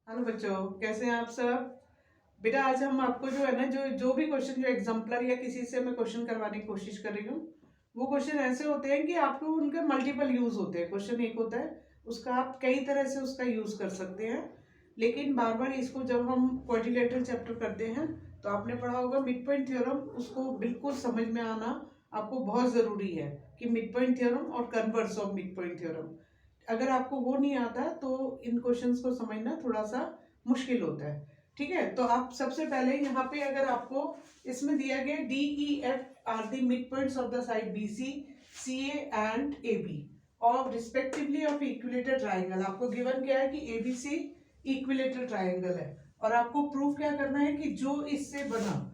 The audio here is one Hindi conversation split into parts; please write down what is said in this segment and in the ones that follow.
हेलो बच्चों, कैसे हैं आप सब। बेटा आज हम आपको जो है ना जो जो भी क्वेश्चन जो एग्जाम्पलर या किसी से मैं क्वेश्चन करवाने की कोशिश कर रही हूँ, वो क्वेश्चन ऐसे होते हैं कि आपको उनके मल्टीपल यूज होते हैं। क्वेश्चन एक होता है, उसका आप कई तरह से उसका यूज कर सकते हैं। लेकिन बार बार इसको जब हम क्वाड्रिलेटरल चैप्टर करते हैं तो आपने पढ़ा होगा मिड पॉइंट थ्योरम, उसको बिल्कुल समझ में आना आपको बहुत जरूरी है कि मिड पॉइंट थ्योरम और converse of mid point theorem. अगर आपको वो नहीं आता तो इन क्वेश्चंस को समझना थोड़ा सा मुश्किल होता है। ठीक है, तो आप सबसे पहले यहाँ पे अगर आपको इसमें दिया गया D E F are the mid points of the side B C C and A B और रिस्पेक्टिवली ऑफ इक्विलेटर ट्राइंगल। आपको गिवन क्या है कि A B C equilateral triangle है और आपको प्रूफ क्या करना है कि जो इससे बना,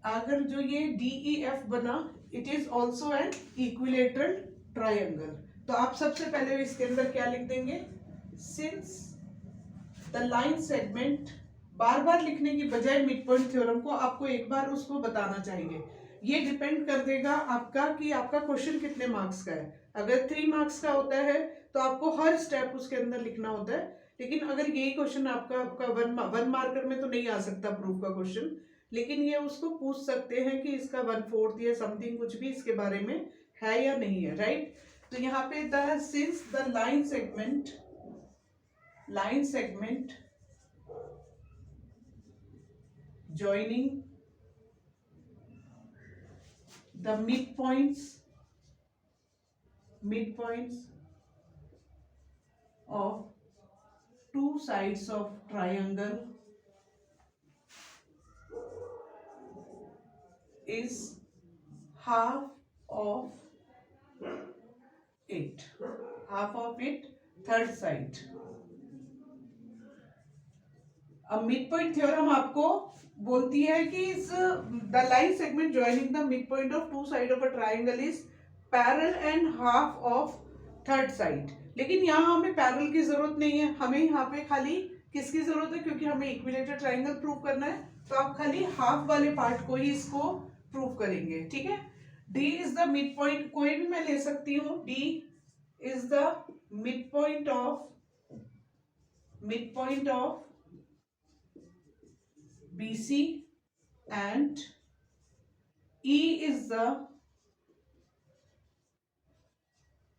अगर जो ये डी ई एफ बना, it is also an equilateral triangle. तो आप सबसे पहले इसके अंदर क्या लिख देंगे, सिंस द लाइन सेगमेंट। बार बार लिखने की बजाय मिड पॉइंट थ्योरम को आपको एक बार उसको बताना चाहिए। ये डिपेंड कर देगा आपका कि आपका क्वेश्चन कितने मार्क्स का है। अगर 3 मार्क्स का होता है तो आपको हर स्टेप उसके अंदर लिखना होता है। लेकिन अगर यही क्वेश्चन आपका आपका वन मार्कर में तो नहीं आ सकता प्रूफ का क्वेश्चन, लेकिन ये उसको पूछ सकते हैं कि इसका 1/4 या समथिंग कुछ भी इसके बारे में है या नहीं है, राइट। तो यहाँ पे the sins the line segment joining the midpoints of two sides of triangle is half of it third side। अब मिड पॉइंट थ्योरम आपको बोलती है कि इस the line segment joining the mid point of two side of a triangle is parallel and half of third side. लेकिन यहाँ हमें पैरेलल की जरूरत नहीं है, हमें यहाँ पे खाली किसकी जरूरत है, क्योंकि हमें इक्विलेटर ट्राइंगल प्रूव करना है। तो आप खाली हाफ वाले पार्ट को ही इसको प्रूव करेंगे, ठीक है। D is the mid point, कोई भी मैं ले सकती हूँ। D is the mid point of BC and E is the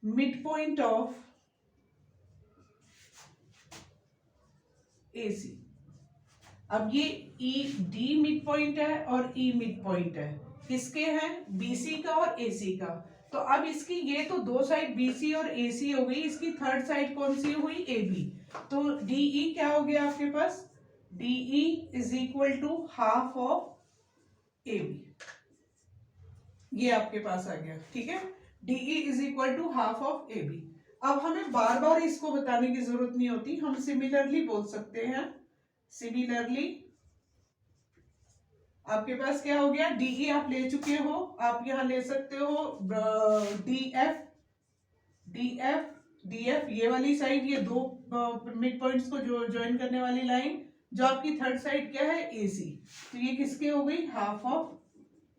midpoint of AC। अब ये D मिड पॉइंट है और E मिड पॉइंट है, किसके हैं, BC का और AC का। तो अब इसकी ये तो दो साइड BC और AC हो गई, इसकी थर्ड साइड कौन सी हुई, AB। तो DE क्या हो गया आपके पास, DE is equal to half of AB। ये आपके पास आ गया, ठीक है। DE is equal to half of AB। अब हमें बार बार इसको बताने की जरूरत नहीं होती, हम सिमिलरली बोल सकते हैं। सिमिलरली आपके पास क्या हो गया, DE आप ले चुके हो, आप यहां ले सकते हो DF DF ये वाली साइड, ये दो मिड पॉइंट्स को जो ज्वाइन करने वाली लाइन, जो आपकी थर्ड साइड क्या है, AC। तो ये किसके हो गई, हाफ ऑफ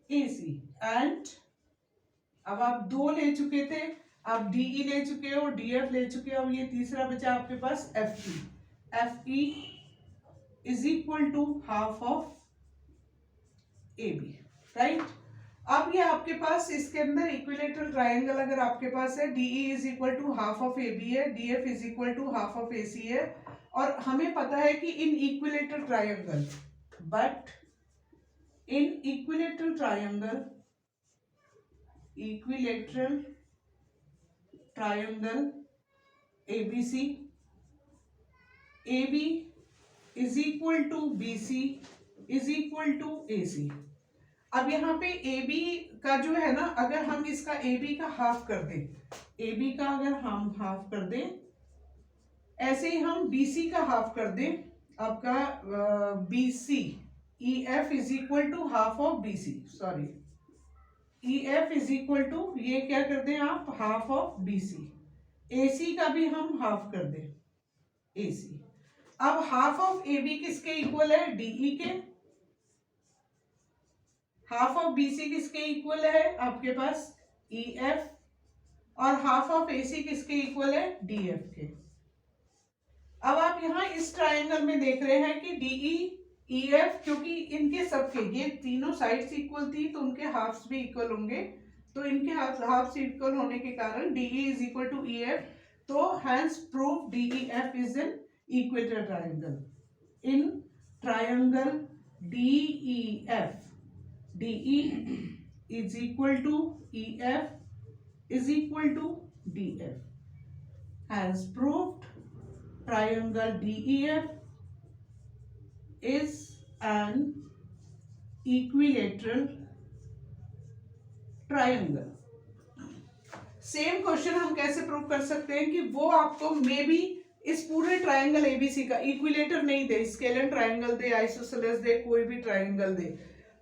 AC। एंड अब आप दो ले चुके थे, आप DE ले चुके हो, DF ले चुके हो, ये तीसरा बचा आपके पास FE is equal to half of AB, right. अब ये आपके पास इसके अंदर इक्विलेटरल ट्राइंगल अगर आपके पास है, DE is equal to half of AB है, DF is equal to half of AC है। और हमें पता है कि in equilateral triangle, but in equilateral triangle ABC, AB is equal to BC is equal to AC। अब यहाँ पे AB का जो है ना, अगर हम इसका AB का हाफ कर दें, AB का अगर हम हाफ कर दें, ऐसे ही हम BC का हाफ कर दें, आपका BC EF is equal to half of BC, sorry EF is equal to, ये क्या कर दें आप, हाफ ऑफ BC। AC का भी हम हाफ कर दें, AC। अब हाफ ऑफ AB किसके इक्वल है, DE के। हाफ ऑफ BC किसके इक्वल है, आपके पास EF। और हाफ ऑफ AC किसके इक्वल है, DF के। अब आप यहाँ इस ट्राइंगल में देख रहे हैं कि DE EF, क्योंकि इनके सबके ये तीनों साइड्स इक्वल थी तो उनके हाफ्स भी इक्वल होंगे, तो इनके हाफ्स इक्वल होने के कारण DE is equal to EF, तो hence prove DEF is an equilateral triangle. In triangle DEF, DE is equal to EF is equal to DF, has proved triangle DEF is an equilateral triangle। Same question हम कैसे प्रूव कर सकते हैं कि वो आपको मे बी इस पूरे ट्राइंगल एबीसी का इक्विलेटर नहीं दे, स्केलर ट्राइंगल दे, आइसोसेलेस दे, कोई भी ट्राइंगल दे,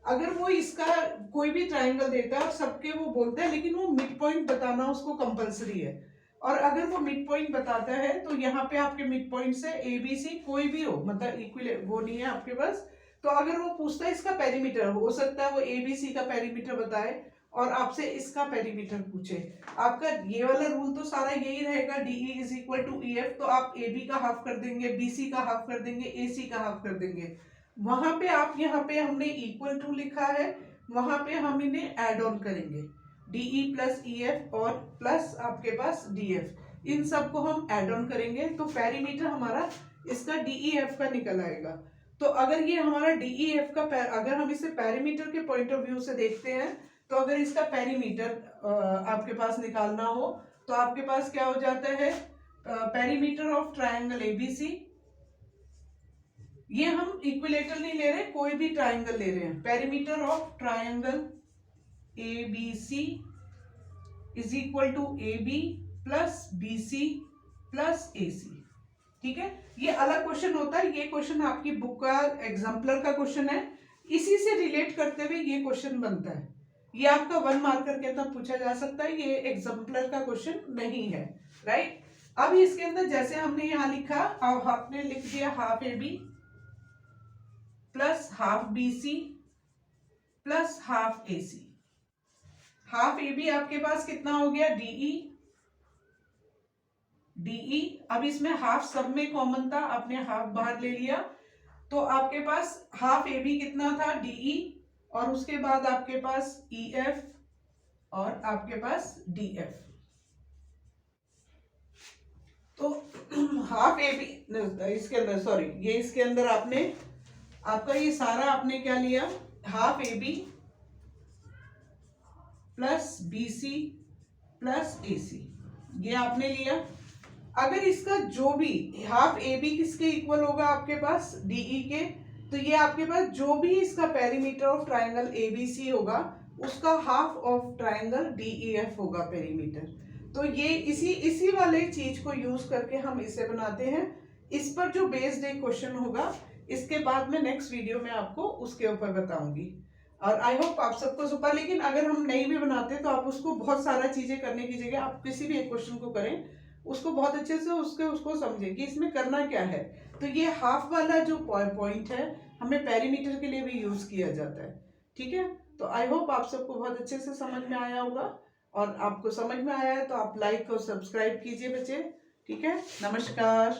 अगर वो इसका कोई भी ट्राइंगल देता है और सबके वो बोलता है, लेकिन वो मिड पॉइंट बताना उसको कंपलसरी है, और अगर वो मिड पॉइंट बताता है तो यहाँ पे आपके मिड पॉइंट से एबीसी कोई भी हो, मतलब इक्विलेटर वो नहीं है आपके पास, तो अगर वो पूछता है इसका पेरीमीटर, हो सकता है वो एबीसी का पेरीमीटर बताए और आपसे इसका पेरीमीटर पूछे। आपका ये वाला रूल तो सारा यही रहेगा, DE is equal to EF, तो आप AB का हाफ कर देंगे, BC का हाफ कर देंगे, AC का हाफ कर देंगे। वहां पे आप यहाँ पे हमने इक्वल टू लिखा है, वहां पे हम इन्हें ऐड ऑन करेंगे, DE प्लस EF और प्लस आपके पास DF, इन सबको हम ऐड ऑन करेंगे तो पेरीमीटर हमारा इसका DEF का निकल आएगा। तो अगर ये हमारा DEF का अगर हम इसे पेरीमीटर के पॉइंट ऑफ व्यू से देखते हैं, तो अगर इसका पेरीमीटर आपके पास निकालना हो तो आपके पास क्या हो जाता है, पेरीमीटर ऑफ ट्राइंगल ABC, ये हम इक्विलेटर नहीं ले रहे, कोई भी ट्राइंगल ले रहे हैं, perimeter of triangle ABC is equal to AB plus BC plus AC। ठीक है, ये अलग क्वेश्चन होता है, ये क्वेश्चन आपकी बुक का एग्जाम्पलर का क्वेश्चन है, इसी से रिलेट करते हुए ये क्वेश्चन बनता है। ये आपका 1 मार्कर के अंदर पूछा जा सकता है, ये एग्जाम्पलर का क्वेश्चन नहीं है, राइट। अब इसके अंदर जैसे हमने यहाँ लिखा, अब आपने लिख दिया half AB plus half BC plus half AC। Half AB आपके पास कितना हो गया, DE, अब इसमें हाफ सब में कॉमन था, आपने हाफ बाहर ले लिया, तो आपके पास हाफ AB कितना था, DE, और उसके बाद आपके पास EF और आपके पास DF। तो हाफ AB इसके अंदर, सॉरी, ये इसके अंदर आपने आपका ये सारा आपने क्या लिया, half AB plus BC plus AC, ये आपने लिया। अगर इसका जो भी हाफ AB किसके इक्वल होगा आपके पास, DE के, तो ये आपके पास जो भी इसका पेरीमीटर ऑफ ट्राइंगल ABC होगा उसका हाफ ऑफ ट्राइंगल DEF होगा पेरीमीटर। तो ये इसी वाले चीज को यूज करके हम इसे बनाते हैं। इस पर जो बेस्ड एक क्वेश्चन होगा, इसके बाद में नेक्स्ट वीडियो में आपको उसके ऊपर बताऊंगी, और आई होप आप सबको सुपर। लेकिन अगर हम नहीं भी बनाते तो आप उसको बहुत सारा चीजें करने की जगह आप किसी भी एक क्वेश्चन को करें, उसको बहुत अच्छे से उसको समझें कि इसमें करना क्या है। तो ये हाफ वाला जो पॉइंट है हमें पेरीमीटर के लिए भी यूज किया जाता है, ठीक है। तो आई होप आप सबको बहुत अच्छे से समझ में आया होगा, और आपको समझ में आया है तो आप लाइक और सब्सक्राइब कीजिए बच्चे, ठीक है। नमस्कार।